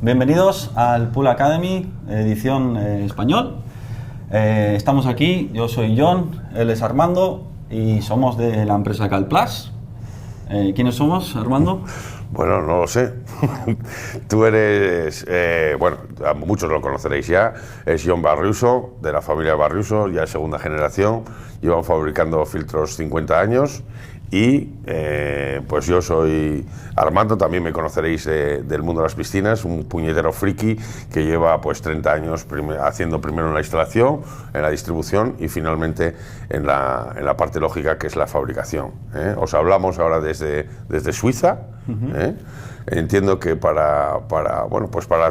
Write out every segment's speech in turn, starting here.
Bienvenidos al Pool Academy, edición español. Estamos aquí, yo soy John, él es Armando y somos de la empresa Calplus. ¿Quiénes somos, Armando? Bueno, no lo sé. Tú eres, bueno, a muchos lo conoceréis ya, es John Barriuso, de la familia Barriuso, ya es segunda generación, llevan fabricando filtros 50 años y pues yo soy Armando, también me conoceréis del mundo de las piscinas, un puñetero friki que lleva pues 30 años haciendo primero en la instalación, en la distribución y finalmente en la parte lógica que es la fabricación. Os hablamos ahora desde Suiza. Entiendo que para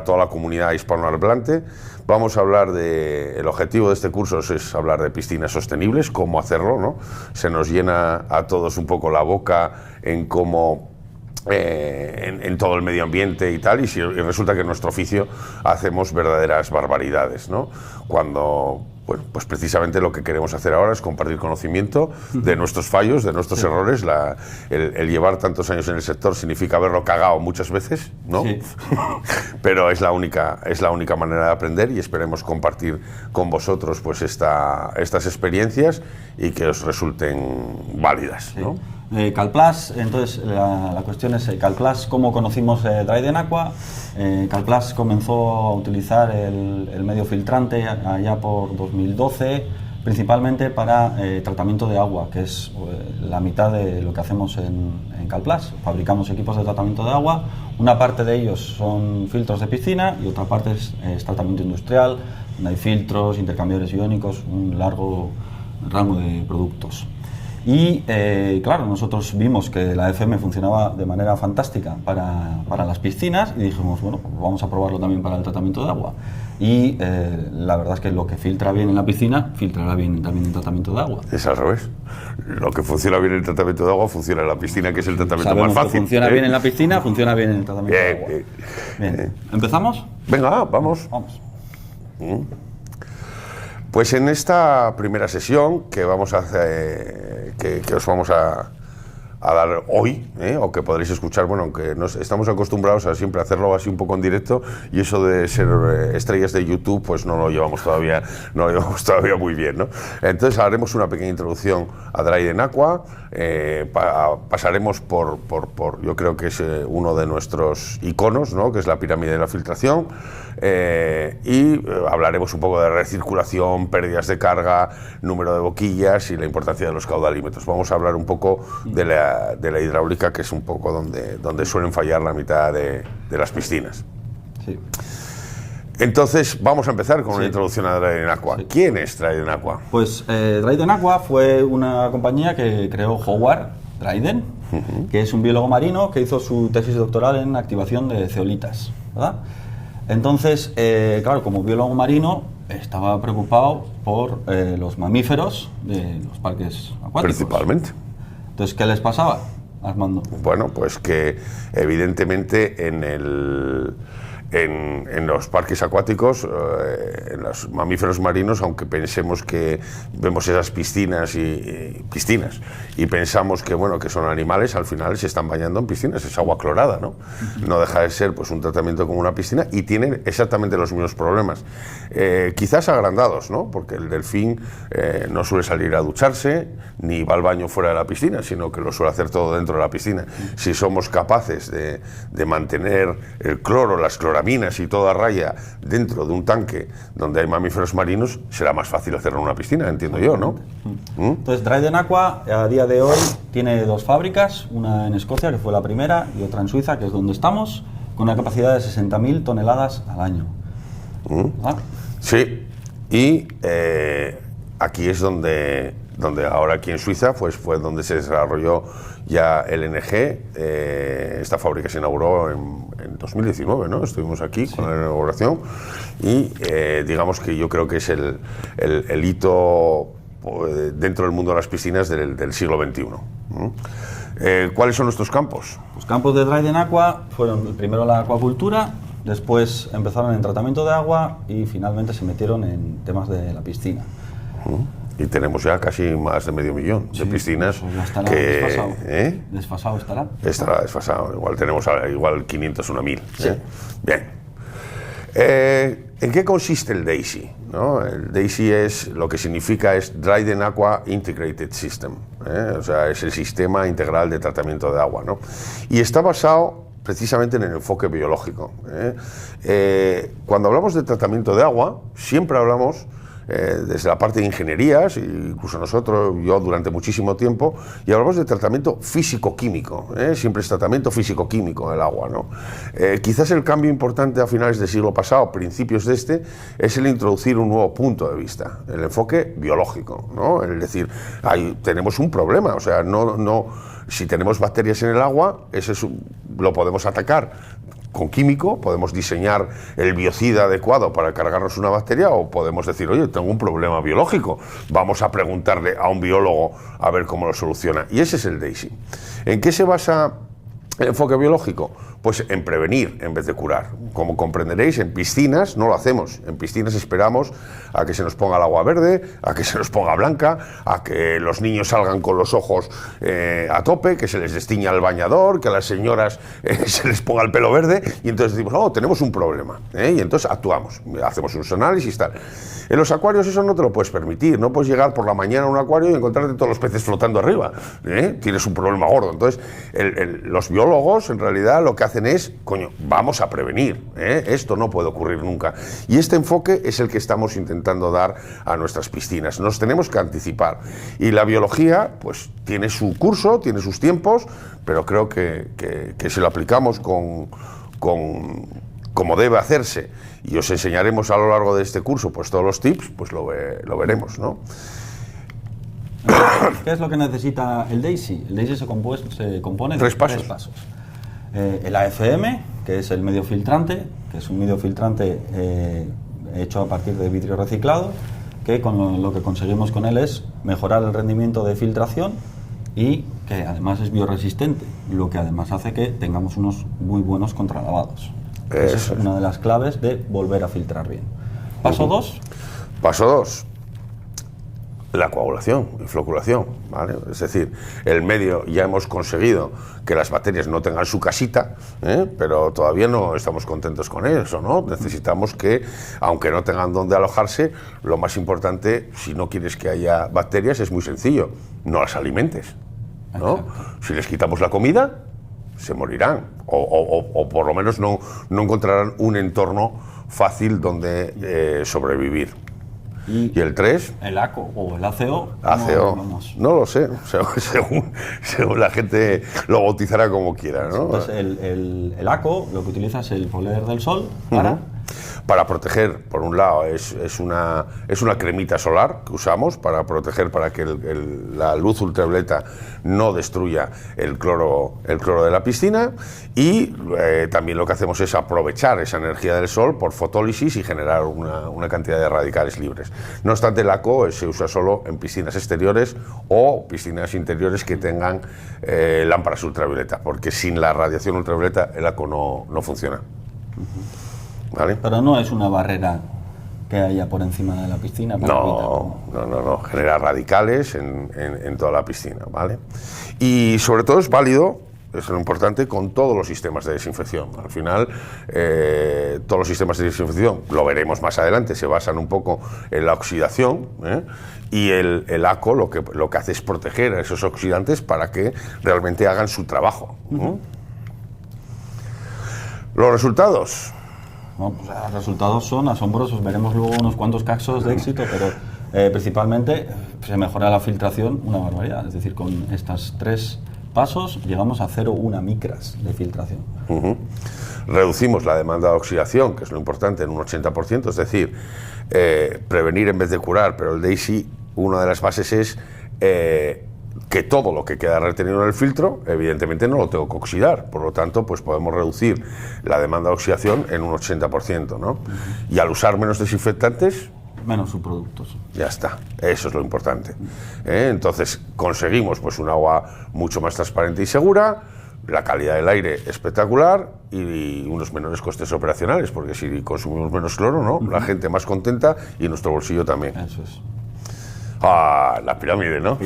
toda la comunidad hispanohablante vamos a hablar el objetivo de este curso es hablar de piscinas sostenibles, cómo hacerlo, ¿no? Se nos llena a todos un poco la boca en cómo en todo el medio ambiente y tal, y resulta que en nuestro oficio hacemos verdaderas barbaridades, ¿no? Cuando pues precisamente lo que queremos hacer ahora es compartir conocimiento de nuestros fallos, de nuestros errores. El llevar tantos años en el sector significa haberlo cagado muchas veces, ¿no? Sí. Pero es la única manera de aprender y esperemos compartir con vosotros pues estas experiencias y que os resulten válidas, ¿no? Calplus, entonces la cuestión es Calplus, ¿cómo conocimos Dryden Aqua? Calplus comenzó a utilizar el medio filtrante allá por 2012, principalmente para tratamiento de agua, que es la mitad de lo que hacemos en Calplus. Fabricamos equipos de tratamiento de agua, una parte de ellos son filtros de piscina y otra parte es tratamiento industrial, donde hay filtros, intercambiadores iónicos, un largo rango de productos. Y claro, nosotros vimos que la FM funcionaba de manera fantástica para las piscinas y dijimos, bueno, pues vamos a probarlo también para el tratamiento de agua. Y la verdad es que lo que filtra bien en la piscina, filtrará bien también en tratamiento de agua. Es al revés. Lo que funciona bien en el tratamiento de agua funciona en la piscina, que es el tratamiento más fácil. Que funciona bien en la piscina, funciona bien en el tratamiento de agua. Bien. ¿Empezamos? Venga, vamos. Vamos. Pues en esta primera sesión que vamos a hacer, que os vamos a dar hoy, o que podréis escuchar, bueno, aunque estamos acostumbrados a siempre hacerlo así un poco en directo, y eso de ser estrellas de YouTube, pues no lo llevamos todavía muy bien, ¿no? Entonces haremos una pequeña introducción a Dryden Aqua, pasaremos por yo creo que es uno de nuestros iconos, ¿no? Que es la pirámide de la filtración, y hablaremos un poco de recirculación, pérdidas de carga, número de boquillas y la importancia de los caudalímetros. Vamos a hablar un poco de la hidráulica, que es un poco donde suelen fallar la mitad de las piscinas. Sí. Entonces vamos a empezar con una introducción a Dryden Aqua. Sí. ¿Quién es Dryden Aqua? Pues Dryden Aqua fue una compañía que creó Howard Dryden, que es un biólogo marino que hizo su tesis doctoral en activación de zeolitas, ¿verdad? Entonces, claro, como biólogo marino estaba preocupado por los mamíferos de los parques acuáticos. Principalmente. Entonces, ¿qué les pasaba, Armando? Bueno, pues que evidentemente en los parques acuáticos, en los mamíferos marinos, aunque pensemos que vemos esas piscinas y pensamos que bueno, que son animales, al final se están bañando en piscinas, es agua clorada, ¿no? No deja de ser pues un tratamiento como una piscina y tienen exactamente los mismos problemas, quizás agrandados, ¿no? Porque el delfín no suele salir a ducharse ni va al baño fuera de la piscina, sino que lo suele hacer todo dentro de la piscina. Si somos capaces de mantener el cloro, las cloraminas y toda raya dentro de un tanque donde hay mamíferos marinos, será más fácil hacerlo en una piscina, entiendo yo, ¿no? Entonces, Dryden Aqua a día de hoy tiene 2 fábricas, una en Escocia, que fue la primera, y otra en Suiza, que es donde estamos, con una capacidad de 60.000 toneladas al año. Sí, y aquí es donde ahora aquí en Suiza pues fue donde se desarrolló ya el NG. Esta fábrica se inauguró en 2019, ¿no? Estuvimos aquí con la inauguración y digamos que yo creo que es el hito dentro del mundo de las piscinas del siglo XXI. ¿Cuáles son nuestros campos? Los campos de Dryden Aqua fueron primero la acuacultura, después empezaron en tratamiento de agua y finalmente se metieron en temas de la piscina. Y tenemos ya casi más de 500.000 de piscinas. Pues ya estará desfasado. Desfasado estará. Estará desfasado. Igual tenemos 500 o 1.000. Sí. Bien. ¿En qué consiste el DAISY? ¿No? El DAISY es, lo que significa es Dryden Aqua Integrated System, o sea, es el sistema integral de tratamiento de agua, ¿no? Y está basado precisamente en el enfoque biológico. Cuando hablamos de tratamiento de agua, siempre hablamos desde la parte de ingenierías, incluso nosotros, yo durante muchísimo tiempo, y hablamos de tratamiento físico-químico, siempre es tratamiento físico-químico el agua, ¿no? Quizás el cambio importante a finales del siglo pasado, principios de este, es el introducir un nuevo punto de vista, el enfoque biológico, ¿no? Es decir, tenemos un problema, o sea, si tenemos bacterias en el agua, lo podemos atacar con químico, podemos diseñar el biocida adecuado para cargarnos una bacteria, o podemos decir, oye, tengo un problema biológico, vamos a preguntarle a un biólogo a ver cómo lo soluciona. Y ese es el DAISY. ¿En qué se basa el enfoque biológico? Pues en prevenir en vez de curar. Como comprenderéis, en piscinas no lo hacemos. En piscinas esperamos a que se nos ponga el agua verde, a que se nos ponga blanca, a que los niños salgan con los ojos a tope, que se les destiña el bañador, que a las señoras se les ponga el pelo verde, y entonces decimos, oh, tenemos un problema, y entonces actuamos, hacemos unos análisis y tal. En los acuarios eso no te lo puedes permitir, no puedes llegar por la mañana a un acuario y encontrarte todos los peces flotando arriba, tienes un problema gordo. Entonces los biólogos en realidad lo que hacen es, coño, vamos a prevenir, esto no puede ocurrir nunca. Y este enfoque es el que estamos intentando dar a nuestras piscinas. Nos tenemos que anticipar. Y la biología, pues, tiene su curso, tiene sus tiempos, pero creo que si lo aplicamos como debe hacerse, y os enseñaremos a lo largo de este curso pues todos los tips, pues lo veremos, ¿no? ¿Qué es lo que necesita el DAISY? El DAISY se compone de tres pasos. El AFM, que es el medio filtrante, que es un medio filtrante hecho a partir de vidrio reciclado, que lo que conseguimos con él es mejorar el rendimiento de filtración y que además es bioresistente, lo que además hace que tengamos unos muy buenos contralavados. Esa es una de las claves de volver a filtrar bien. Paso 2. Paso 2. La coagulación y floculación, ¿vale? Es decir, el medio, ya hemos conseguido que las bacterias no tengan su casita, pero todavía no estamos contentos con eso, ¿no? Necesitamos que, aunque no tengan dónde alojarse, lo más importante, si no quieres que haya bacterias, es muy sencillo, no las alimentes, ¿no? Exacto. Si les quitamos la comida, se morirán, o por lo menos no encontrarán un entorno fácil donde sobrevivir. ¿Y el 3? El ACO o el ACO. No lo sé, según la gente lo bautizará como quiera, ¿no? Entonces el ACO lo que utiliza es el poder del sol para proteger, por un lado, es una cremita solar que usamos para proteger, para que la luz ultravioleta no destruya el cloro de la piscina, y también lo que hacemos es aprovechar esa energía del sol por fotólisis y generar una cantidad de radicales libres. No obstante, el ACO se usa solo en piscinas exteriores o piscinas interiores que tengan lámparas ultravioleta, porque sin la radiación ultravioleta el ACO no funciona. ¿Vale? Pero no es una barrera que haya por encima de la piscina. No, genera radicales en toda la piscina, ¿vale? Y sobre todo es válido, es lo importante, con todos los sistemas de desinfección. Al final, todos los sistemas de desinfección, lo veremos más adelante, se basan un poco en la oxidación, y el ACO lo que hace es proteger a esos oxidantes para que realmente hagan su trabajo. Los resultados. No, pues los resultados son asombrosos. Veremos luego unos cuantos casos de éxito, pero principalmente se mejora la filtración una barbaridad. Es decir, con estos 3 pasos llegamos a 0,1 micras de filtración. Reducimos la demanda de oxidación, que es lo importante, en un 80%, es decir, prevenir en vez de curar, pero el DAISY, una de las bases es que todo lo que queda retenido en el filtro, evidentemente no lo tengo que oxidar, por lo tanto, pues podemos reducir la demanda de oxidación en un 80%, ¿no? Y al usar menos desinfectantes, menos subproductos. Ya está, eso es lo importante. Entonces conseguimos pues un agua mucho más transparente y segura, la calidad del aire espectacular y unos menores costes operacionales, porque si consumimos menos cloro, ¿no? La gente más contenta y nuestro bolsillo también. Eso es. Ah, la pirámide, ¿no?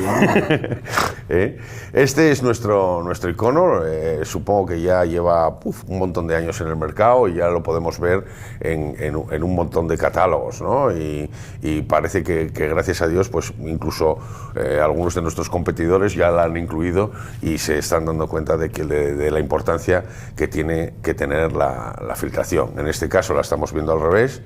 Este es nuestro icono, supongo que ya lleva un montón de años en el mercado y ya lo podemos ver en un montón de catálogos, ¿no? Y parece que gracias a Dios, pues incluso algunos de nuestros competidores ya la han incluido y se están dando cuenta de la importancia que tiene que tener la filtración. En este caso la estamos viendo al revés,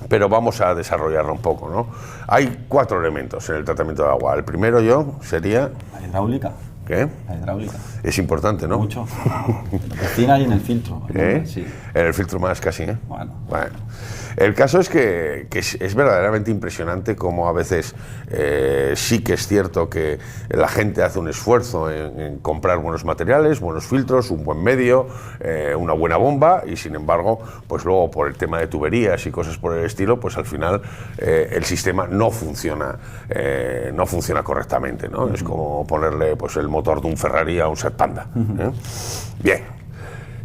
pero vamos a desarrollarlo un poco, ¿no? Hay 4 elementos en el tratamiento de agua. El primero sería... La hidráulica. ¿Qué? La hidráulica. Es importante, ¿no? Mucho. En la piscina y en el filtro. Sí. En el filtro más casi, ¿eh? Bueno. El caso es que es verdaderamente impresionante cómo a veces sí que es cierto que la gente hace un esfuerzo en comprar buenos materiales, buenos filtros, un buen medio, una buena bomba y sin embargo, pues luego por el tema de tuberías y cosas por el estilo, pues al final el sistema no funciona correctamente, ¿no? Es como ponerle pues el motor de un Ferrari a un Seat Panda. Bien.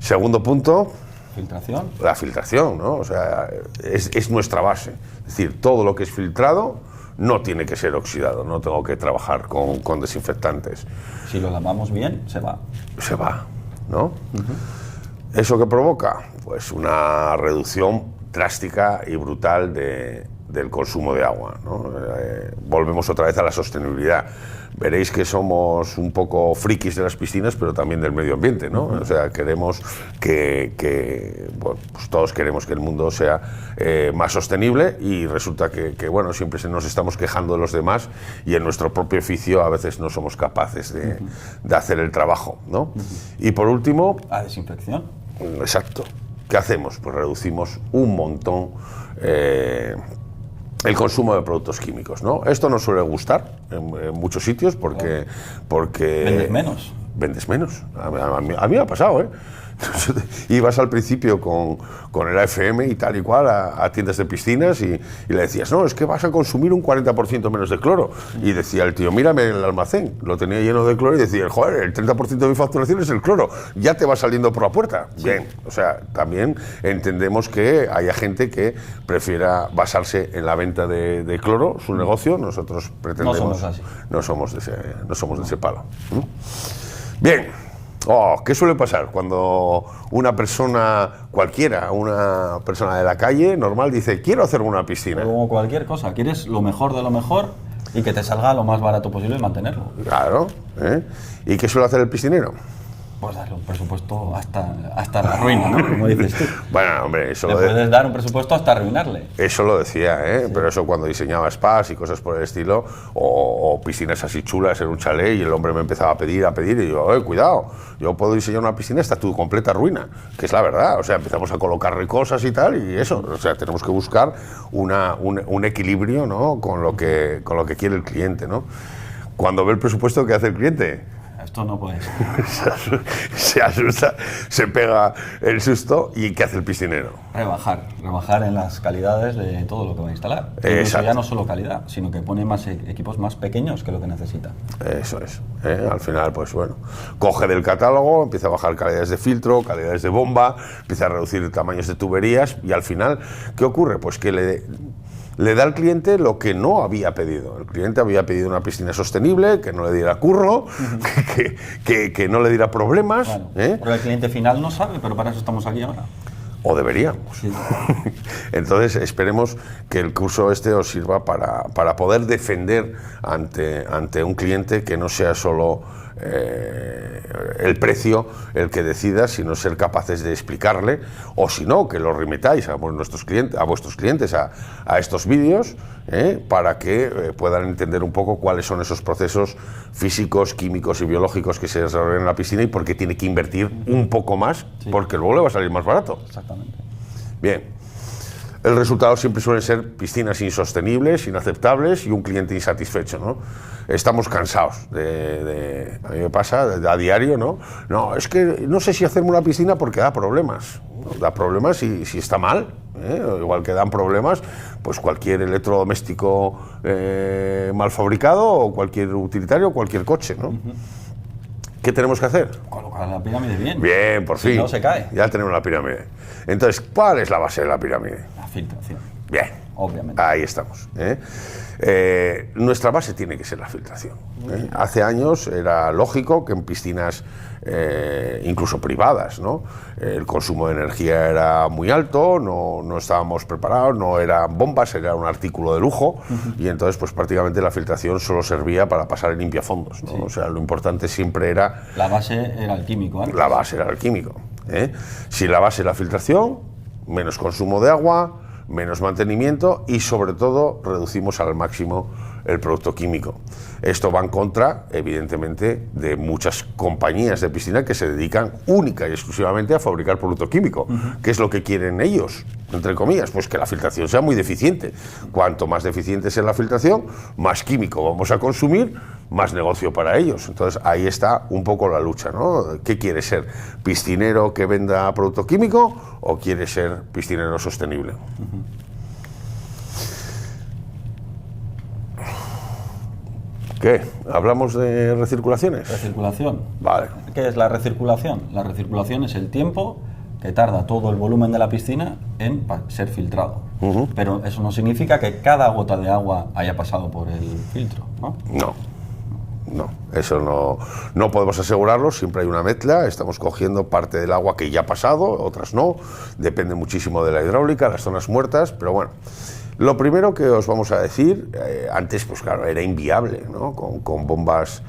Segundo punto. ¿Filtración? La filtración, ¿no? O sea, es nuestra base. Es decir, todo lo que es filtrado no tiene que ser oxidado, no tengo que trabajar con desinfectantes. Si lo lavamos bien, se va. Se va, ¿no? ¿Eso qué provoca? Pues una reducción drástica y brutal del consumo de agua, ¿no? Volvemos otra vez a la sostenibilidad. Veréis que somos un poco frikis de las piscinas, pero también del medio ambiente, ¿no? O sea, queremos bueno, pues todos queremos que el mundo sea más sostenible y resulta que bueno, siempre nos estamos quejando de los demás y en nuestro propio oficio a veces no somos capaces de hacer el trabajo, ¿no? Y por último... La desinfección. Exacto. ¿Qué hacemos? Pues reducimos un montón el consumo de productos químicos, ¿no? Esto nos suele gustar en muchos sitios porque vendes menos. Vendes menos. A mí me ha pasado, ¿eh? Ibas al principio con el AFM y tal y cual a tiendas de piscinas y le decías, no, es que vas a consumir un 40% menos de cloro. Y decía el tío, mírame el almacén, lo tenía lleno de cloro y decía, joder, el 30% de mi facturación es el cloro, ya te va saliendo por la puerta. Sí. Bien, o sea, también entendemos que haya gente que prefiera basarse en la venta de cloro, su negocio, nosotros pretendemos... No somos así. No somos de ese palo. Bien. ¿Qué suele pasar cuando una persona cualquiera, una persona de la calle normal dice quiero hacerme una piscina? Como cualquier cosa, quieres lo mejor de lo mejor y que te salga lo más barato posible y mantenerlo. Claro, ¿eh? ¿Y qué suele hacer el piscinero? Pues darle un presupuesto hasta la ruina, ¿no? Como dices tú. Bueno, hombre, eso le puedes dar un presupuesto hasta arruinarle. Eso lo decía, ¿eh? Sí. Pero eso cuando diseñaba spas y cosas por el estilo, o piscinas así chulas en un chalet y el hombre me empezaba a pedir y yo, cuidado, yo puedo diseñar una piscina hasta tu completa ruina, que es la verdad, o sea, empezamos a colocarle cosas y tal y eso, o sea, tenemos que buscar un equilibrio, ¿no? con lo que quiere el cliente, ¿no? Cuando ve el presupuesto, ¿qué hace el cliente? Esto no puede ser. Se asusta, se pega el susto y ¿qué hace el piscinero? Rebajar en las calidades de todo lo que va a instalar. Eso ya no solo calidad, sino que pone más equipos más pequeños que lo que necesita. Eso es. Al final, pues bueno, coge del catálogo, empieza a bajar calidades de filtro, calidades de bomba, empieza a reducir tamaños de tuberías y al final, ¿qué ocurre? Pues que le da al cliente lo que no había pedido. El cliente había pedido una piscina sostenible, que no le diera curro, que no le diera problemas. Claro, porque el cliente final no sabe, pero para eso estamos aquí ahora. O deberíamos. Sí. Entonces, esperemos que el curso os sirva para poder defender ante un cliente que no sea solo el precio el que decida, sino ser capaces de explicarle, o si no, que lo remitáis a vuestros clientes a estos vídeos, para que puedan entender un poco cuáles son esos procesos físicos, químicos y biológicos que se desarrollan en la piscina y por qué tiene que invertir un poco más, sí, porque luego le va a salir más barato. Exactamente. Bien. El resultado siempre suele ser piscinas insostenibles, inaceptables y un cliente insatisfecho, ¿no? Estamos cansados a mí me pasa a diario, ¿no? No, es que no sé si hacerme una piscina porque da problemas. Da problemas si está mal, igual que dan problemas pues cualquier electrodoméstico mal fabricado o cualquier utilitario o cualquier coche, ¿no? ¿Qué tenemos que hacer? Colocar la pirámide bien. Bien, por fin. Si no, se cae. Ya tenemos la pirámide. Entonces, ¿cuál es la base de la pirámide? La filtración. Bien. obviamente. Ahí estamos. Nuestra base tiene que ser la filtración. Hace años era lógico que en piscinas incluso privadas, ¿no? El consumo de energía era muy alto, no estábamos preparados, no eran bombas, era un artículo de lujo, y entonces pues prácticamente la filtración solo servía para pasar en limpiafondos, ¿no? Sí. O sea, lo importante siempre era... La base era el químico, ¿eh? La base era el químico. Si la base era la filtración, menos consumo de agua, menos mantenimiento y sobre todo reducimos al máximo el producto químico. Esto va en contra, evidentemente, de muchas compañías de piscina que se dedican única y exclusivamente a fabricar producto químico. ¿Qué es lo que quieren ellos? Entre comillas, pues que la filtración sea muy deficiente. Cuanto más deficiente sea la filtración, más químico vamos a consumir, más negocio para ellos. Entonces ahí está un poco la lucha, ¿no? ¿Qué quiere ser? ¿Piscinero que venda producto químico o quiere ser piscinero sostenible? ¿Qué? ¿Hablamos de recirculaciones? Recirculación. Vale. ¿Qué es la recirculación? La recirculación es el tiempo que tarda todo el volumen de la piscina en ser filtrado. Pero eso no significa que cada gota de agua haya pasado por el filtro, ¿no? No, eso no podemos asegurarlo, siempre hay una mezcla, estamos cogiendo parte del agua que ya ha pasado, otras no, depende muchísimo de la hidráulica, las zonas muertas, pero bueno. Lo primero que os vamos a decir, antes pues claro, era inviable, ¿no? Con bombas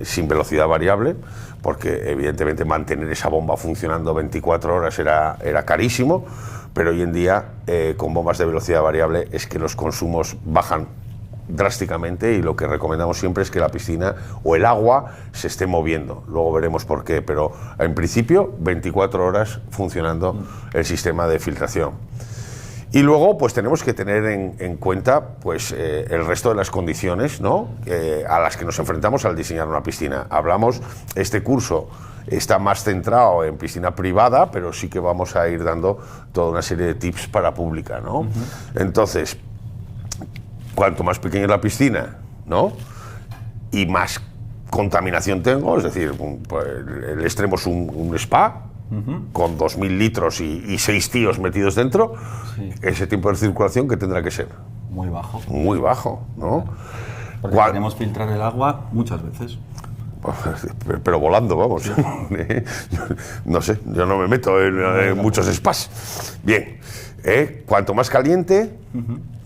sin velocidad variable, porque evidentemente mantener esa bomba funcionando 24 horas era carísimo, pero hoy en día con bombas de velocidad variable es que los consumos bajan drásticamente y lo que recomendamos siempre es que la piscina o el agua se esté moviendo, luego veremos por qué, pero en principio 24 horas funcionando el sistema de filtración. Y luego pues tenemos que tener en cuenta pues el resto de las condiciones, ¿no? A las que nos enfrentamos al diseñar una piscina. Este curso está más centrado en piscina privada, pero sí que vamos a ir dando toda una serie de tips para pública, ¿no? Entonces, cuanto más pequeña es la piscina, ¿no? Y más contaminación tengo, es decir, pues, el extremo es un spa, con 2.000 litros y 6 tíos metidos dentro, sí. Ese tiempo de circulación que tendrá que ser muy bajo. Muy bajo, ¿no? Porque queremos filtrar el agua muchas veces. Pero volando, vamos. Sí. No sé, yo no me meto en muchos spas. Bien, cuanto más caliente,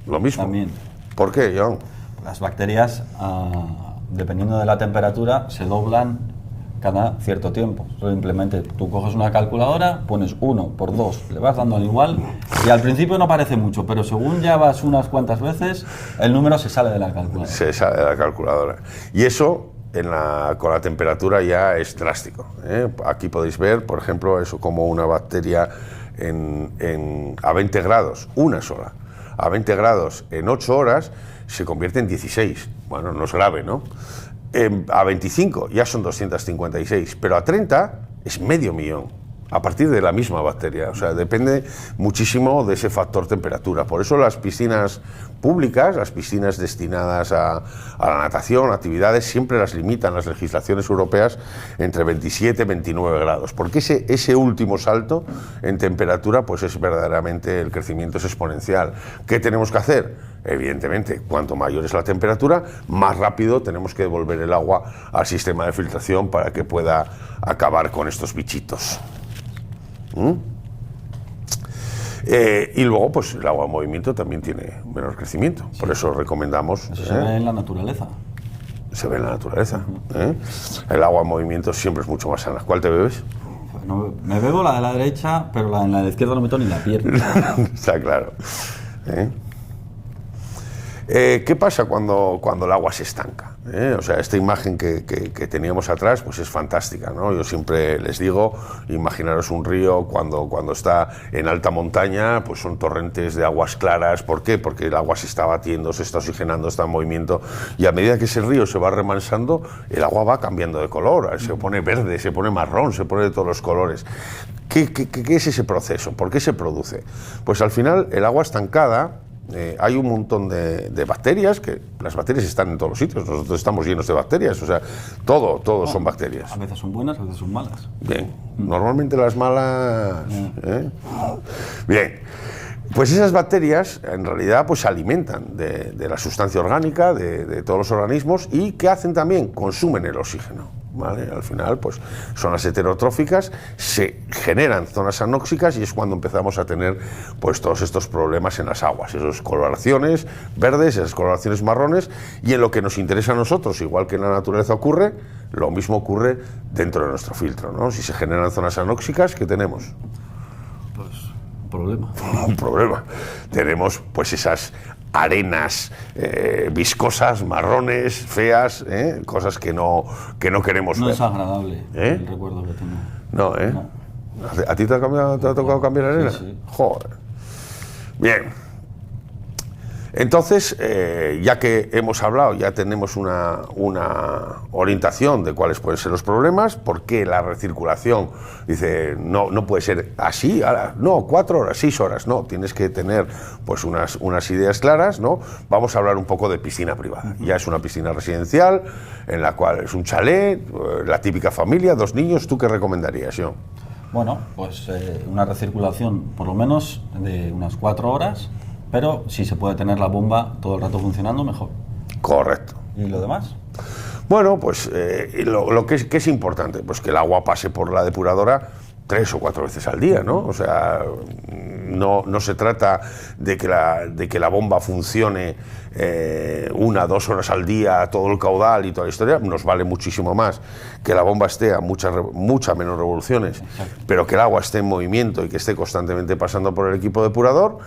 lo mismo. También. ¿Por qué, John? Las bacterias, dependiendo de la temperatura, se doblan cada cierto tiempo. Simplemente tú coges una calculadora, pones 1 por 2, le vas dando al igual y al principio no parece mucho, pero según ya vas unas cuantas veces, el número se sale de la calculadora. Se sale de la calculadora. Y eso con la temperatura ya es drástico. Aquí podéis ver, por ejemplo, eso como una bacteria a 20 grados, una sola, a 20 grados en 8 horas se convierte en 16. Bueno, no es grave, ¿no? A 25 ya son 256, pero a 30 es 500.000, a partir de la misma bacteria. O sea, depende muchísimo de ese factor temperatura. Por eso las piscinas públicas, las piscinas destinadas a la natación, actividades, siempre las limitan las legislaciones europeas entre 27 y 29 grados, porque ese último salto en temperatura pues es verdaderamente, el crecimiento es exponencial. ¿Qué tenemos que hacer? Evidentemente, cuanto mayor es la temperatura, más rápido tenemos que devolver el agua al sistema de filtración para que pueda acabar con estos bichitos. Y luego, pues el agua en movimiento también tiene menor crecimiento. Sí. Por eso recomendamos... Eso se ve en la naturaleza. Se ve en la naturaleza. El agua en movimiento siempre es mucho más sana. ¿Cuál te bebes? Bueno, me bebo la de la derecha, pero en la de la izquierda no meto ni la pierna. Está claro. ¿Qué pasa cuando el agua se estanca? O sea, esta imagen que teníamos atrás pues es fantástica, ¿no? Yo siempre les digo, imaginaros un río cuando está en alta montaña, pues son torrentes de aguas claras. ¿Por qué? Porque el agua se está batiendo, se está oxigenando, está en movimiento, y a medida que ese río se va remansando, el agua va cambiando de color, se pone verde, se pone marrón, se pone de todos los colores. ¿Qué es ese proceso? ¿Por qué se produce? Pues al final el agua estancada, hay un montón de bacterias, que las bacterias están en todos los sitios, nosotros estamos llenos de bacterias, o sea, todo son bacterias. A veces son buenas, a veces son malas. Bien, normalmente las malas... Bien, Pues esas bacterias en realidad pues se alimentan de la sustancia orgánica de todos los organismos y ¿qué hacen también? Consumen el oxígeno, ¿vale? Al final pues son las heterotróficas, se generan zonas anóxicas y es cuando empezamos a tener pues todos estos problemas en las aguas, esas coloraciones verdes, esas coloraciones marrones, y en lo que nos interesa a nosotros, igual que en la naturaleza ocurre, lo mismo ocurre dentro de nuestro filtro, ¿no? Si se generan zonas anóxicas, ¿qué tenemos? Problema. Un problema. Tenemos pues esas arenas viscosas, marrones, feas, cosas que no queremos ver. No es agradable el recuerdo que tengo. No, ¿eh? No. ¿A ti te ha tocado cambiar arena? Sí. Joder. Bien. Entonces, ya que hemos hablado, ya tenemos una orientación de cuáles pueden ser los problemas, por qué la recirculación, dice, no puede ser así, ahora, no, 4 horas, 6 horas, no, tienes que tener pues unas ideas claras, ¿no? Vamos a hablar un poco de piscina privada. Ya es una piscina residencial, en la cual es un chalet, la típica familia, 2 niños, ¿tú qué recomendarías, John? Bueno, pues una recirculación por lo menos de unas 4 horas, pero si se puede tener la bomba todo el rato funcionando, mejor. Correcto. ¿Y lo demás? Bueno, pues lo que es importante, pues que el agua pase por la depuradora 3 o 4 veces al día, ¿no? O sea, no se trata de que la bomba funcione 1 o 2 horas al día, todo el caudal y toda la historia. Nos vale muchísimo más que la bomba esté a muchas menos revoluciones. Exacto. Pero que el agua esté en movimiento y que esté constantemente pasando por el equipo depurador.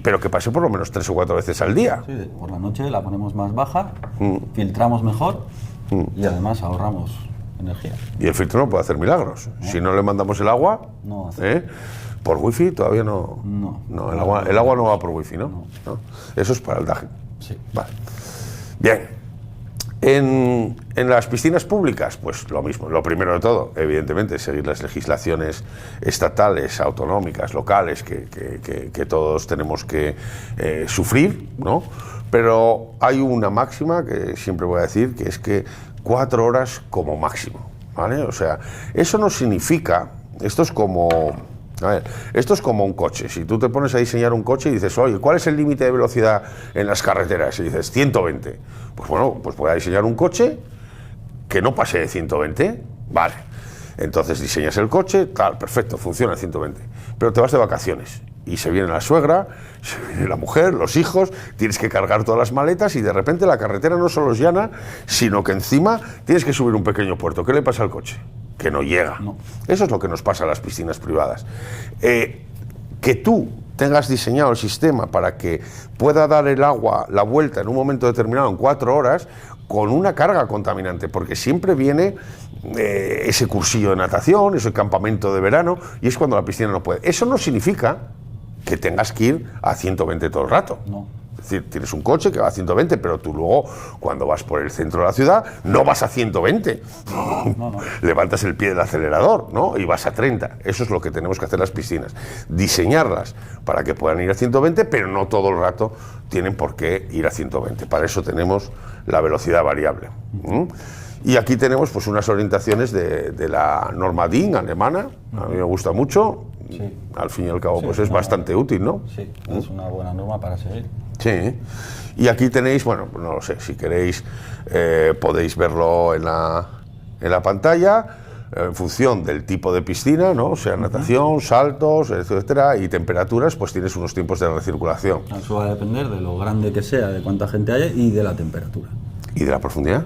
Pero que pase por lo menos 3 o 4 veces al día. Sí, por la noche la ponemos más baja, filtramos mejor y además ahorramos energía. Y el filtro no puede hacer milagros. No. Si no le mandamos el agua, no hace. Por wifi todavía no. No, el agua no va por wifi, ¿no? No. Eso es para el DAGE. Sí. Vale. Bien. En las piscinas públicas, pues lo mismo. Lo primero de todo, evidentemente, seguir las legislaciones estatales, autonómicas, locales, que todos tenemos que sufrir, ¿no? Pero hay una máxima que siempre voy a decir, que es que 4 horas como máximo, ¿vale? O sea, eso no significa, esto es como un coche. Si tú te pones a diseñar un coche y dices, oye, ¿cuál es el límite de velocidad en las carreteras? Y dices, 120. Pues bueno, pues voy a diseñar un coche que no pase de 120. Vale. Entonces diseñas el coche, tal, perfecto, funciona a 120. Pero te vas de vacaciones y se viene la suegra, se viene la mujer, los hijos, tienes que cargar todas las maletas y de repente la carretera no solo es llana, sino que encima tienes que subir un pequeño puerto. ¿Qué le pasa al coche? Que no llega. No. Eso es lo que nos pasa a las piscinas privadas. Que tú tengas diseñado el sistema para que pueda dar el agua la vuelta en un momento determinado en 4 horas con una carga contaminante, porque siempre viene ese cursillo de natación, ese campamento de verano, y es cuando la piscina no puede. Eso no significa que tengas que ir a 120 todo el rato. No. Es decir, tienes un coche que va a 120, pero tú luego, cuando vas por el centro de la ciudad, no vas a 120. No. Levantas el pie del acelerador, ¿no? Y vas a 30. Eso es lo que tenemos que hacer las piscinas. Diseñarlas para que puedan ir a 120, pero no todo el rato tienen por qué ir a 120. Para eso tenemos la velocidad variable. Y aquí tenemos pues unas orientaciones de la norma DIN alemana. A mí me gusta mucho. Sí. Al fin y al cabo, pues es bastante útil, ¿no? Sí, es una buena norma para seguir. Sí, y aquí tenéis, bueno, no lo sé, si queréis podéis verlo en la pantalla, en función del tipo de piscina, ¿no? O sea, natación, saltos, etcétera, y temperaturas, pues tienes unos tiempos de recirculación. Eso va a depender de lo grande que sea, de cuánta gente haya y de la temperatura. ¿Y de la profundidad?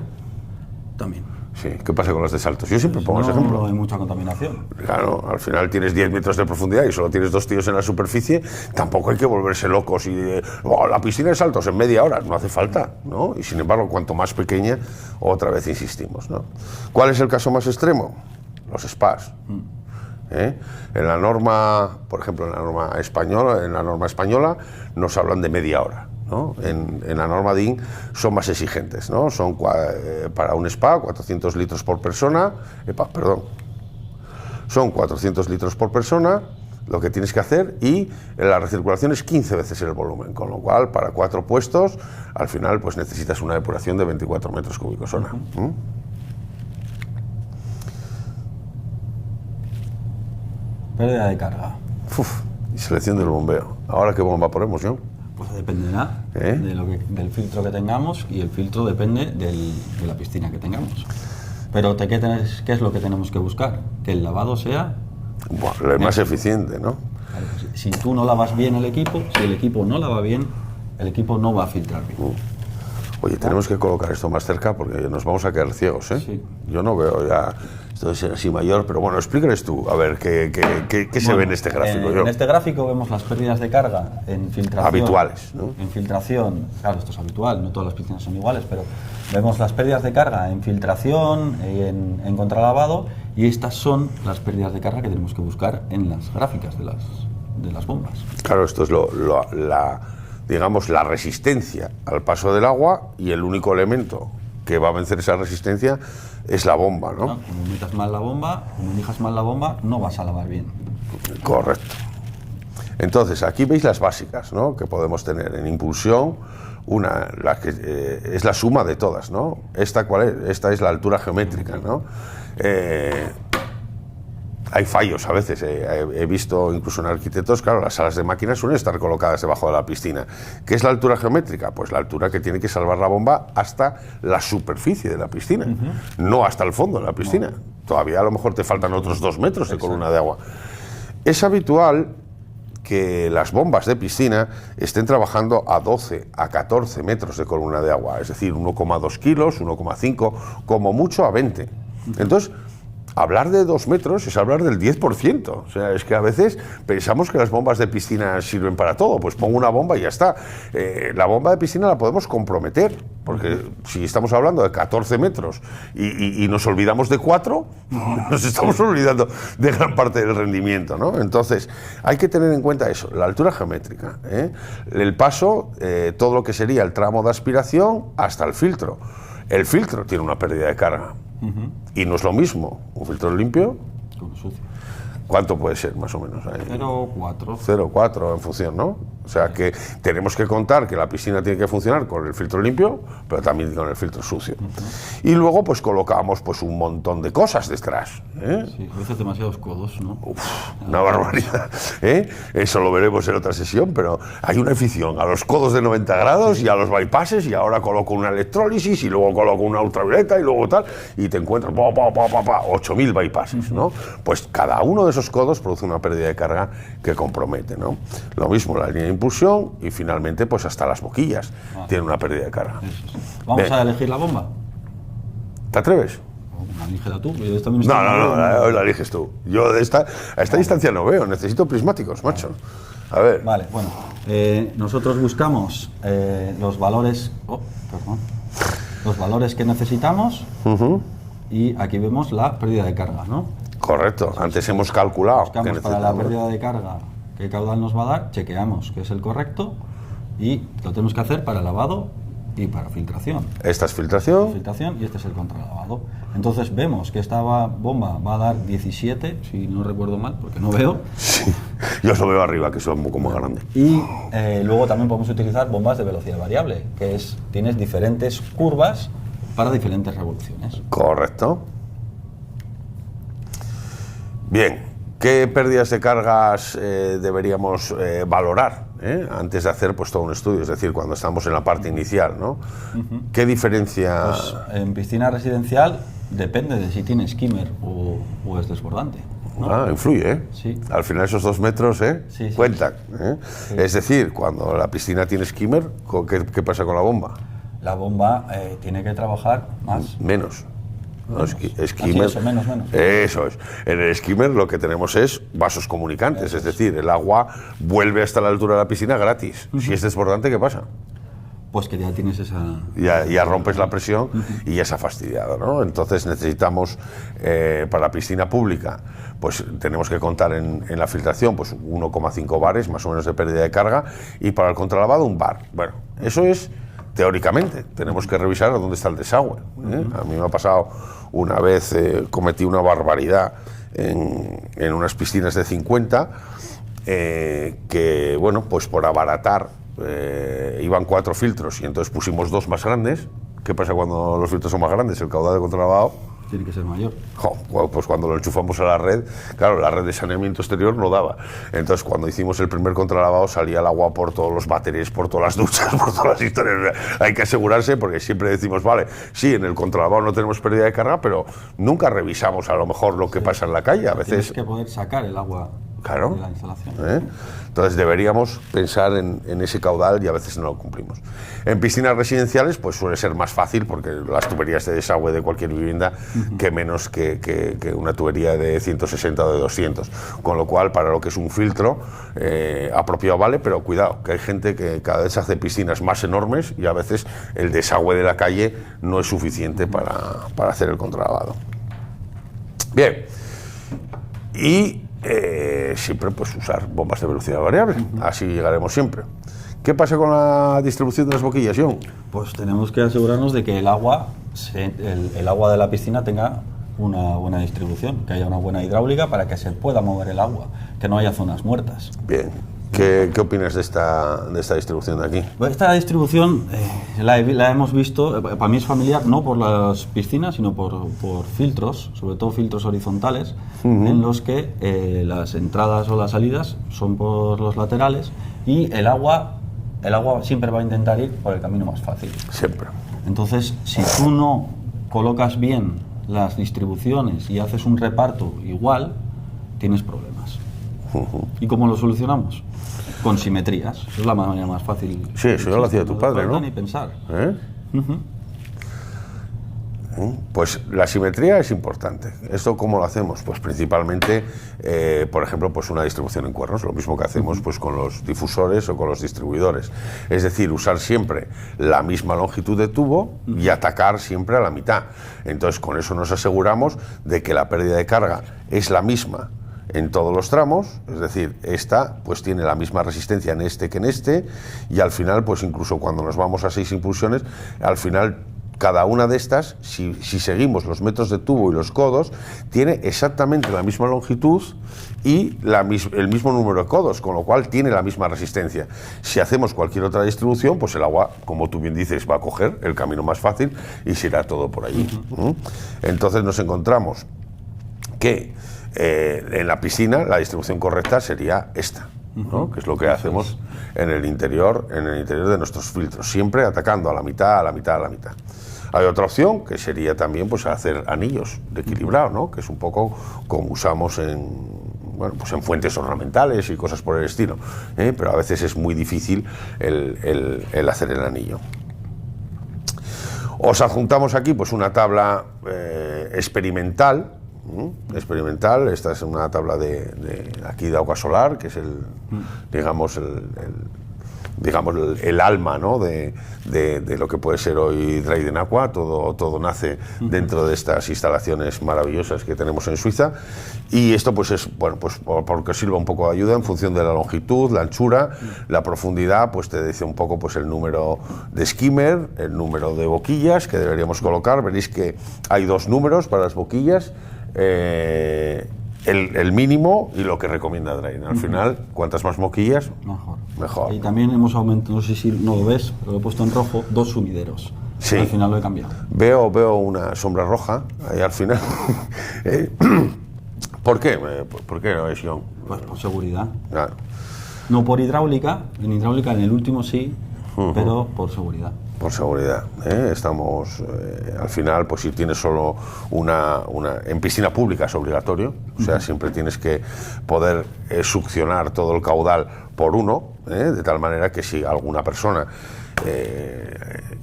También. Sí, ¿qué pasa con los de saltos? Yo siempre pongo ese ejemplo. No hay mucha contaminación. Claro, al final tienes 10 metros de profundidad y solo tienes 2 tíos en la superficie, tampoco hay que volverse locos y la piscina de saltos en media hora, no hace falta, ¿no? Y sin embargo, cuanto más pequeña, otra vez insistimos, ¿no? ¿Cuál es el caso más extremo? Los spas. En la norma, por ejemplo, en la norma española nos hablan de media hora. ¿No? En la norma DIN son más exigentes, ¿no? Son para un spa 400 litros por persona, son 400 litros por persona lo que tienes que hacer, y la recirculación es 15 veces el volumen, con lo cual para 4 puestos al final pues necesitas una depuración de 24 metros cúbicos hora. Pérdida de carga. Y selección del bombeo. ¿Ahora qué bomba ponemos, John? Pues dependerá del filtro que tengamos, y el filtro depende de la piscina que tengamos. Pero ¿qué es lo que tenemos que buscar? Que el lavado sea... Bueno, lo más eficiente, ¿no? Claro, si tú no lavas bien el equipo, si el equipo no lava bien, el equipo no va a filtrar bien. Oye, tenemos que colocar esto más cerca porque nos vamos a quedar ciegos, ¿eh? Sí. Yo no veo ya... Esto es así mayor, pero bueno, explícales tú, a ver, ¿qué se ve en este gráfico? En este gráfico vemos las pérdidas de carga en filtración. Habituales, ¿no? En filtración, claro, esto es habitual, no todas las piscinas son iguales, pero vemos las pérdidas de carga en filtración y en contralavado, y estas son las pérdidas de carga que tenemos que buscar en las gráficas de las bombas. Claro, esto es digamos, la resistencia al paso del agua, y el único elemento que va a vencer esa resistencia es la bomba, ¿no? Como metas mal la bomba, como elijas mal la bomba, no vas a lavar bien. Correcto. Entonces, aquí veis las básicas, ¿no?, que podemos tener en impulsión. La que es la suma de todas, ¿no? ¿Esta cuál es? Esta es la altura geométrica, ¿no? Hay fallos a veces, he visto incluso en arquitectos, claro, las salas de máquinas suelen estar colocadas debajo de la piscina. ¿Qué es la altura geométrica? Pues la altura que tiene que salvar la bomba hasta la superficie de la piscina, no hasta el fondo de la piscina. Todavía a lo mejor te faltan otros 2 metros de columna de agua. Es habitual que las bombas de piscina estén trabajando a 12, a 14 metros de columna de agua, es decir, 1,2 kilos, 1,5, como mucho a 20. Entonces, hablar de 2 metros es hablar del 10%. O sea, es que a veces pensamos que las bombas de piscina sirven para todo. Pues pongo una bomba y ya está. La bomba de piscina la podemos comprometer, porque si estamos hablando de 14 metros y nos olvidamos de 4, nos estamos olvidando de gran parte del rendimiento, ¿no? Entonces, hay que tener en cuenta eso, la altura geométrica, el paso, todo lo que sería el tramo de aspiración hasta el filtro. El filtro tiene una pérdida de carga. Y no es lo mismo un filtro limpio Con sucio. ¿Cuánto puede ser, más o menos? 0,4. 0,4 en función, ¿no? O sea que tenemos que contar que la piscina tiene que funcionar con el filtro limpio, pero también con el filtro sucio. Y luego pues colocamos pues un montón de cosas detrás. Sí, a veces demasiados codos, ¿no? Una barbaridad. Eso lo veremos en otra sesión, pero hay una afición a los codos de 90 grados y a los bypasses, y ahora coloco una electrólisis y luego coloco una ultravioleta y luego tal, y te encuentras 8.000 bypasses, ¿no? Pues cada uno de esos codos produce una pérdida de carga que compromete, ¿no? Lo mismo la línea de impulsión, y finalmente pues hasta las boquillas tienen una pérdida de carga. Vamos a elegir la bomba. ¿Te atreves? Elígela tú. No, la eliges tú. Yo a esta distancia no veo, necesito prismáticos, macho. A ver. Vale, bueno. Nosotros buscamos los valores. Los valores que necesitamos. Y aquí vemos la pérdida de carga, ¿no? Correcto. Antes hemos calculado. Buscamos para la pérdida de carga qué caudal nos va a dar, chequeamos que es el correcto, y lo tenemos que hacer para lavado y para filtración. Esta es filtración. Y este es el contralavado. Entonces vemos que esta bomba va a dar 17, si no recuerdo mal, porque no veo. Sí, yo lo veo arriba, que son un poco más grandes. Y luego también podemos utilizar bombas de velocidad variable, que tienes diferentes curvas para diferentes revoluciones. Correcto. Bien. ¿Qué pérdidas de cargas deberíamos valorar antes de hacer pues todo un estudio? Es decir, cuando estamos en la parte inicial, ¿no? ¿Qué diferencia? Pues en piscina residencial depende de si tiene skimmer o es desbordante, ¿no? Influye, ¿eh? Sí. Al final esos 2 metros sí, cuentan. Sí. Es decir, cuando la piscina tiene skimmer, ¿qué pasa con la bomba? La bomba tiene que trabajar más. Menos. No, skimmer, menos. Eso es. En el skimmer lo que tenemos es vasos comunicantes, es decir, el agua vuelve hasta la altura de la piscina gratis. Si es desbordante, ¿qué pasa? Pues que ya tienes esa... Ya rompes la presión y ya se ha fastidiado, ¿no? Entonces necesitamos, para la piscina pública, pues tenemos que contar en la filtración pues 1,5 bares más o menos de pérdida de carga, y para el contralavado 1 bar. Bueno, eso es... Teóricamente, tenemos que revisar dónde está el desagüe. A mí me ha pasado una vez, cometí una barbaridad en unas piscinas de 50, que, bueno, pues por abaratar, iban 4 filtros y entonces pusimos 2 más grandes. ¿Qué pasa cuando los filtros son más grandes? El caudal de contralavado tiene que ser mayor. Pues cuando lo enchufamos a la red, claro, la red de saneamiento exterior no daba. Entonces, cuando hicimos el primer contralavado, salía el agua por todos los váteres, por todas las duchas, por todas las historias. Hay que asegurarse, porque siempre decimos, vale, sí, en el contralavado no tenemos pérdida de carga, pero nunca revisamos a lo mejor lo que pasa en la calle. A veces tienes que poder sacar el agua de la instalación. Entonces deberíamos pensar en ese caudal y a veces no lo cumplimos. En piscinas residenciales pues suele ser más fácil porque las tuberías de desagüe de cualquier vivienda que menos que una tubería de 160 o de 200, con lo cual para lo que es un filtro apropiado vale, pero cuidado, que hay gente que cada vez hace piscinas más enormes y a veces el desagüe de la calle no es suficiente para hacer el contralavado. Bien, y siempre pues usar bombas de velocidad variable, así llegaremos siempre. ¿Qué pasa con la distribución de las boquillas, John? Pues tenemos que asegurarnos de que el agua de la piscina tenga una buena distribución, que haya una buena hidráulica para que se pueda mover el agua, que no haya zonas muertas. Bien. ¿Qué opinas de esta distribución de aquí? Pues esta distribución la hemos visto, para mí es familiar, no por las piscinas, sino por filtros, sobre todo filtros horizontales, en los que las entradas o las salidas son por los laterales y el agua siempre va a intentar ir por el camino más fácil. Siempre. Entonces, si tú no colocas bien las distribuciones y haces un reparto igual, tienes problemas. ¿Y cómo lo solucionamos? Con simetrías. Esa es la manera más fácil. Sí, eso ya lo hacía tu padre, ¿no? Ni pensar. Pues la simetría es importante. ¿Esto cómo lo hacemos? Pues principalmente, por ejemplo, pues una distribución en cuernos, lo mismo que hacemos pues con los difusores o con los distribuidores. Es decir, usar siempre la misma longitud de tubo y atacar siempre a la mitad. Entonces, con eso nos aseguramos de que la pérdida de carga es la misma en todos los tramos, es decir, esta pues tiene la misma resistencia en este que en este, y al final, pues incluso cuando nos vamos a 6 impulsiones, al final cada una de estas, si seguimos los metros de tubo y los codos, tiene exactamente la misma longitud y el mismo número de codos, con lo cual tiene la misma resistencia. Si hacemos cualquier otra distribución, pues el agua, como tú bien dices, va a coger el camino más fácil y se irá todo por allí. Entonces nos encontramos que en la piscina la distribución correcta sería esta, ¿no? Que es lo que hacemos en el interior de nuestros filtros, siempre atacando a la mitad, a la mitad, a la mitad. Hay otra opción que sería también pues hacer anillos de equilibrado, ¿no? Que es un poco como usamos en fuentes ornamentales y cosas por el estilo, pero a veces es muy difícil el hacer el anillo. Os adjuntamos aquí pues una tabla experimental. Esta es una tabla de aquí de Auca Solar, que es el alma, ¿no? de lo que puede ser hoy Dryden Aqua. Todo nace dentro de estas instalaciones maravillosas que tenemos en Suiza, y esto pues es porque sirva un poco de ayuda en función de la longitud, la anchura, la profundidad, pues te dice un poco pues el número de skimmer, el número de boquillas que deberíamos colocar. Veréis que hay 2 números para las boquillas, el mínimo y lo que recomienda Dryden. Al final, cuantas más boquillas, mejor. Y también hemos aumentado, no sé si no lo ves, pero lo he puesto en rojo, 2 sumideros. Sí. Al final lo he cambiado. Veo una sombra roja ahí al final. ¿Por qué? ¿Por qué no es, John? Pues por seguridad. Claro. No por hidráulica. En hidráulica en el último sí, pero por seguridad. Por seguridad, estamos al final, pues si tienes solo en piscina pública es obligatorio, o sea, siempre tienes que poder succionar todo el caudal por uno, de tal manera que si alguna persona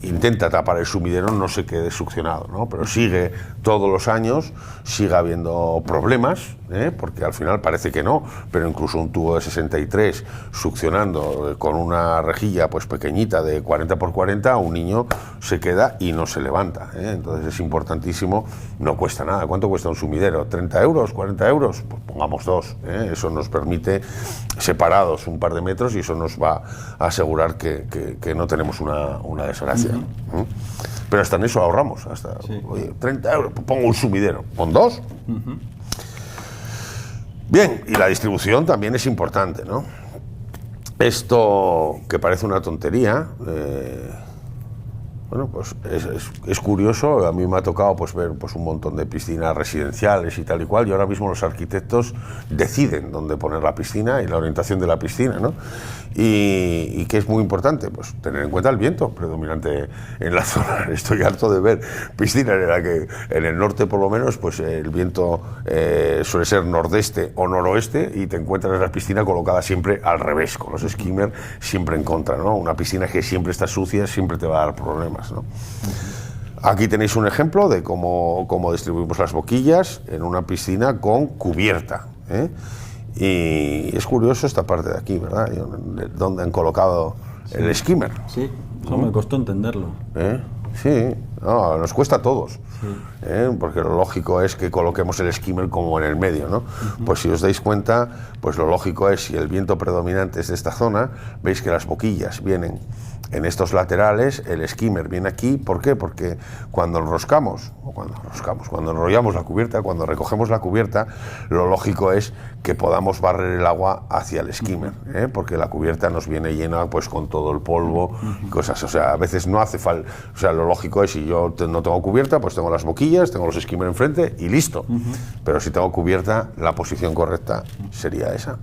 intenta tapar el sumidero no se quede succionado, ¿no? Pero sigue todos los años, sigue habiendo problemas, porque al final parece que no, pero incluso un tubo de 63 succionando con una rejilla pues pequeñita de 40 por 40, un niño se queda y no se levanta, entonces es importantísimo. No cuesta nada. ¿Cuánto cuesta un sumidero? ¿30 euros? ¿40 euros? Pues pongamos 2, eso nos permite separados un par de metros y eso nos va a asegurar que no tenemos una desgracia. Pero hasta en eso ahorramos, oye, 30 euros, pues pongo un sumidero, pon 2. Bien, y la distribución también es importante, ¿no? Esto que parece una tontería, Bueno, pues es curioso, a mí me ha tocado pues ver pues un montón de piscinas residenciales y tal y cual, y ahora mismo los arquitectos deciden dónde poner la piscina y la orientación de la piscina, ¿no? Y que es muy importante, pues tener en cuenta el viento predominante en la zona. Estoy harto de ver piscinas en la que en el norte por lo menos pues el viento suele ser nordeste o noroeste y te encuentras la piscina colocada siempre al revés, con los skimmers siempre en contra, ¿no? Una piscina que siempre está sucia siempre te va a dar problemas, ¿no? Aquí tenéis un ejemplo de cómo distribuimos las boquillas en una piscina con cubierta, ¿eh? Y es curioso esta parte de aquí, ¿verdad? Donde han colocado el skimmer. Sí, eso me costó entenderlo. Sí, no, nos cuesta a todos, porque lo lógico es que coloquemos el skimmer como en el medio, ¿no? Pues si os dais cuenta, pues lo lógico es, si el viento predominante es de esta zona, veis que las boquillas vienen en estos laterales, el skimmer viene aquí. ¿Por qué? Porque cuando cuando enrollamos la cubierta, cuando recogemos la cubierta, lo lógico es que podamos barrer el agua hacia el skimmer, porque la cubierta nos viene llena pues con todo el polvo, cosas, o sea, a veces no hace falta, o sea, lo lógico es, si yo no tengo cubierta, pues tengo las boquillas, tengo los skimmers enfrente y listo, pero si tengo cubierta, la posición correcta sería esa.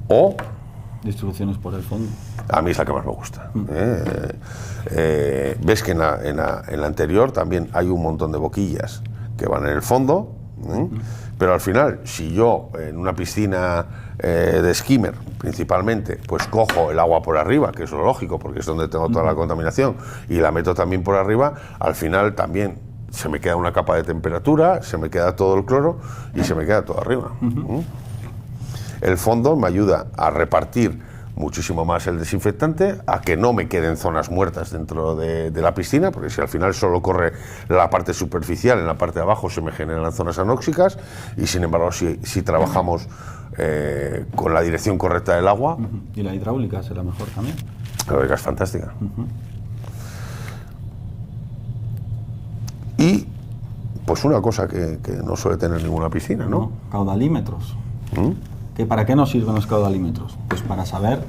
O distribuciones por el fondo. A mí es la que más me gusta. Ves que en la anterior también hay un montón de boquillas que van en el fondo, pero al final, si yo en una piscina de skimmer principalmente, pues cojo el agua por arriba, que es lo lógico, porque es donde tengo toda la contaminación, y la meto también por arriba, al final también se me queda una capa de temperatura, se me queda todo el cloro y se me queda todo arriba. El fondo me ayuda a repartir muchísimo más el desinfectante, a que no me queden zonas muertas dentro de la piscina, porque si al final solo corre la parte superficial, en la parte de abajo se me generan zonas anóxicas, y sin embargo si trabajamos con la dirección correcta del agua... Y la hidráulica será mejor también. La hidráulica es fantástica. Y pues una cosa que no suele tener ninguna piscina, ¿no? No, caudalímetros. ¿Para qué nos sirven los caudalímetros? Pues para saber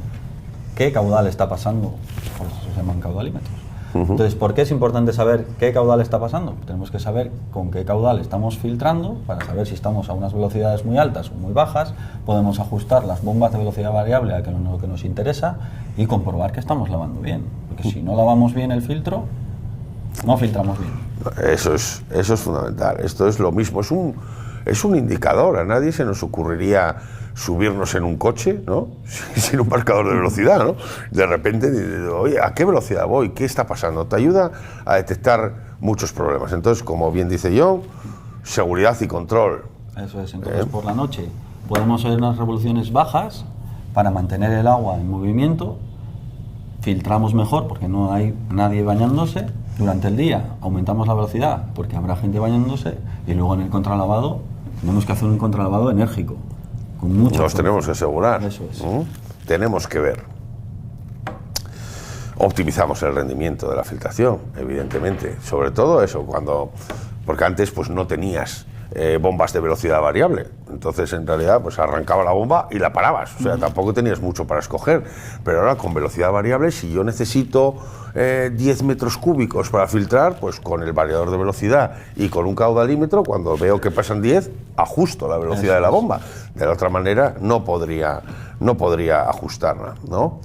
qué caudal está pasando, por eso se llaman caudalímetros. Entonces, ¿por qué es importante saber qué caudal está pasando? Tenemos que saber con qué caudal estamos filtrando, para saber si estamos a unas velocidades muy altas o muy bajas. Podemos ajustar las bombas de velocidad variable a lo que nos interesa y comprobar que estamos lavando bien. Porque si no lavamos bien el filtro, no filtramos bien. Eso es fundamental. Esto es lo mismo, es un indicador. A nadie se nos ocurriría subirnos en un coche, ¿no? Sin un marcador de velocidad, ¿no? De repente, oye, ¿a qué velocidad voy? ¿Qué está pasando? Te ayuda a detectar muchos problemas. Entonces, como bien dice John, seguridad y control. Eso es. Entonces, por la noche podemos hacer unas revoluciones bajas para mantener el agua en movimiento. Filtramos mejor porque no hay nadie bañándose. Durante el día aumentamos la velocidad porque habrá gente bañándose, y luego en el contralavado tenemos que hacer un contralavado enérgico. Nos tenemos que asegurar. Eso es. Tenemos que ver. Optimizamos el rendimiento de la filtración, evidentemente. Sobre todo eso, porque antes pues no tenías bombas de velocidad variable. Entonces, en realidad, pues arrancaba la bomba y la parabas. O sea, tampoco tenías mucho para escoger. Pero ahora, con velocidad variable, si yo necesito 10 metros cúbicos para filtrar, pues con el variador de velocidad y con un caudalímetro, cuando veo que pasan 10, ajusto la velocidad de la bomba. De la otra manera, no podría ajustarla, ¿no?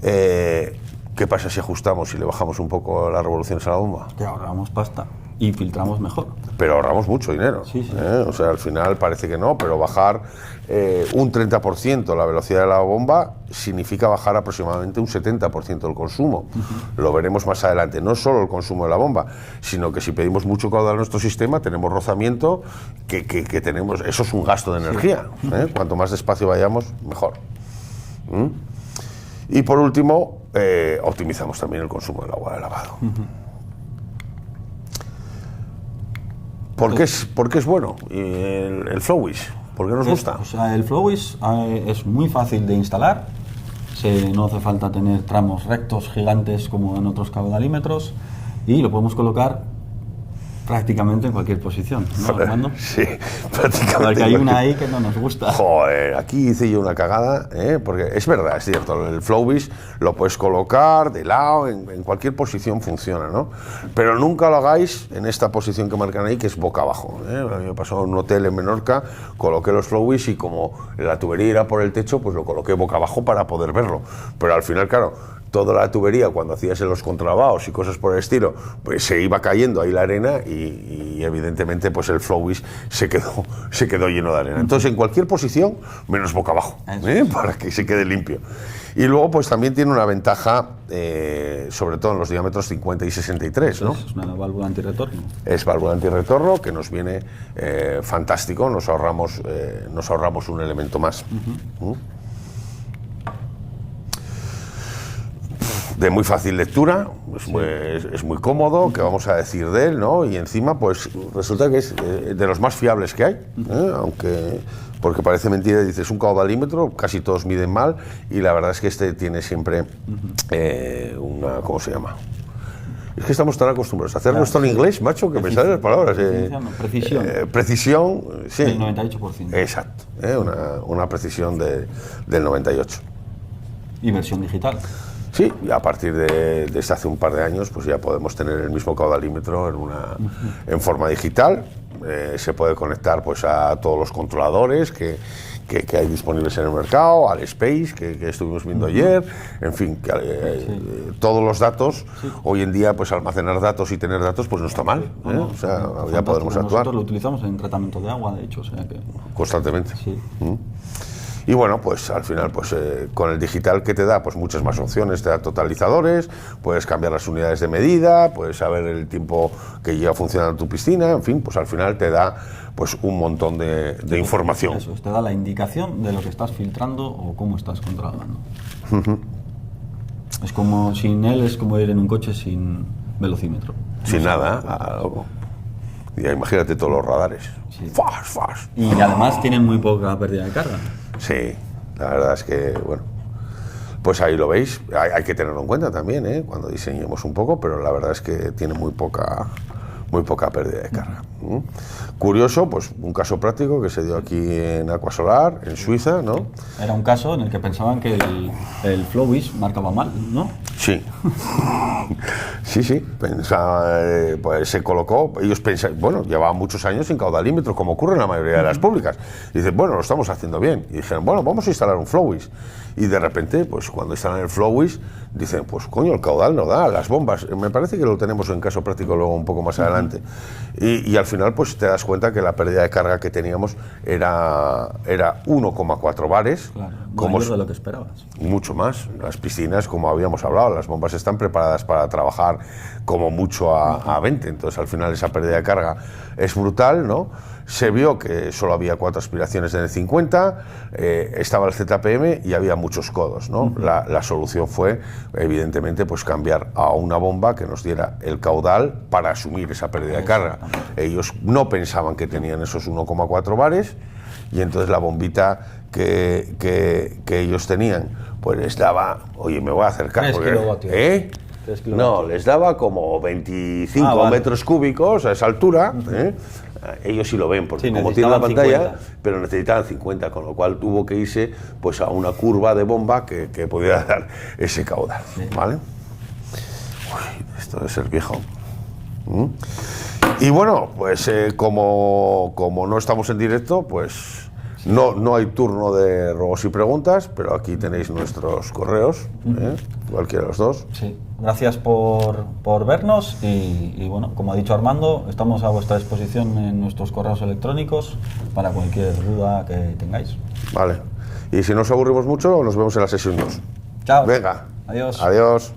¿Qué pasa si ajustamos y le bajamos un poco las revoluciones a la bomba? Que ahorramos pasta y filtramos mejor. Pero ahorramos mucho dinero. Sí. O sea, al final parece que no, pero bajar un 30% la velocidad de la bomba significa bajar aproximadamente un 70% del consumo. Lo veremos más adelante. No solo el consumo de la bomba, sino que si pedimos mucho caudal a nuestro sistema, tenemos rozamiento, que tenemos... Eso es un gasto de energía. Cuanto más despacio vayamos, mejor. Y por último, optimizamos también el consumo del agua de lavado. ¿Por qué es bueno el Flowwish? ¿Por qué nos gusta? O sea, el Flowwish es muy fácil de instalar. No hace falta tener tramos rectos gigantes como en otros caudalímetros, y lo podemos colocar Prácticamente en cualquier posición, ¿no, Armando? Sí, prácticamente. Porque hay una ahí que no nos gusta. Joder, aquí hice yo una cagada, porque es verdad, es cierto, el Flowbiz lo puedes colocar de lado, en cualquier posición funciona, ¿no? Pero nunca lo hagáis en esta posición que marcan ahí, que es boca abajo. A mí me pasó en un hotel en Menorca, coloqué los Flowbiz y como la tubería era por el techo, pues lo coloqué boca abajo para poder verlo. Pero al final, claro, toda la tubería, cuando hacías en los contrabaos y cosas por el estilo, pues se iba cayendo ahí la arena y evidentemente pues el Flowbiz se quedó lleno de arena. Entonces en cualquier posición, menos boca abajo, para que se quede limpio. Y luego pues también tiene una ventaja, sobre todo en los diámetros 50 y 63, ¿no? Es una válvula antirretorno. Es válvula antirretorno que nos viene fantástico, nos ahorramos un elemento más. De muy fácil lectura, es muy cómodo, ¿qué vamos a decir de él, no? Y encima, pues resulta que es de los más fiables que hay, aunque, porque parece mentira, dices un caudalímetro, casi todos miden mal, y la verdad es que este tiene siempre una, ¿cómo se llama? Es que estamos tan acostumbrados a hacerlo esto en inglés, macho, que me salen las palabras. Precisión. Precisión, sí. Del 98%. Exacto, una precisión del 98%. Y versión digital. Sí, y a partir de desde hace un par de años pues ya podemos tener el mismo caudalímetro en forma digital. Se puede conectar pues a todos los controladores que hay disponibles en el mercado, al Space que estuvimos viendo ayer, en fin, todos los datos. Hoy en día pues almacenar datos y tener datos pues no está mal, o sea, ya podremos actuar. Nosotros lo utilizamos en tratamiento de agua, de hecho, o sea que... Constantemente. Sí. Y bueno, pues al final, pues con el digital que te da, pues muchas más opciones, te da totalizadores, puedes cambiar las unidades de medida, puedes saber el tiempo que lleva funcionando tu piscina, en fin, pues al final te da pues un montón de información. Eso, te da la indicación de lo que estás filtrando o cómo estás controlando. Es como, sin él es como ir en un coche sin velocímetro. Sin nada, ya imagínate todos los radares. Sí. ¡Fas! Y además tienen muy poca pérdida de carga. Sí, la verdad es que, bueno, pues ahí lo veis, hay que tenerlo en cuenta también, cuando diseñemos un poco, pero la verdad es que tiene muy poca pérdida de carga. Curioso, pues un caso práctico que se dio aquí en Aquasolar, en Suiza, ¿no? Era un caso en el que pensaban que el Flowbiz marcaba mal, ¿no? Sí. Sí, pensaba, pues se colocó, ellos pensaban, bueno, llevaban muchos años sin caudalímetro, como ocurre en la mayoría de las públicas. Y dicen, bueno, lo estamos haciendo bien. Y dijeron, bueno, vamos a instalar un Flowbiz. Y de repente, pues cuando instalan el Flowbiz, dicen, pues coño, el caudal no da, las bombas, me parece que lo tenemos en caso práctico luego un poco más adelante. Y al final, pues te das cuenta que la pérdida de carga que teníamos era 1,4 bares. Claro, como mayor de lo que esperabas. Mucho más. Las piscinas, como habíamos hablado, las bombas están preparadas para trabajar como mucho a 20, entonces al final esa pérdida de carga es brutal, ¿no? Se vio que solo había 4 aspiraciones en el 50, estaba el ZPM y había muchos codos, ¿no? La solución fue, evidentemente, pues cambiar a una bomba que nos diera el caudal para asumir esa pérdida de carga. Ellos no pensaban que tenían esos 1,4 bares y entonces la bombita que ellos tenían, pues les daba, oye, me voy a acercar. 3 kilovatios. No, les daba como 25 metros cúbicos a esa altura. Ellos sí lo ven, porque sí, como tienen la pantalla, 50. pero necesitaban 50, con lo cual tuvo que irse pues a una curva de bomba que pudiera dar ese caudal, ¿vale? Uy, esto debe ser viejo. Y bueno, pues como no estamos en directo, pues no hay turno de ruegos y preguntas, pero aquí tenéis nuestros correos, cualquiera de los dos. Sí, gracias por vernos y bueno, como ha dicho Armando, estamos a vuestra disposición en nuestros correos electrónicos para cualquier duda que tengáis. Vale, y si no os aburrimos mucho, nos vemos en la sesión 2. Chao. Venga. Adiós. Adiós.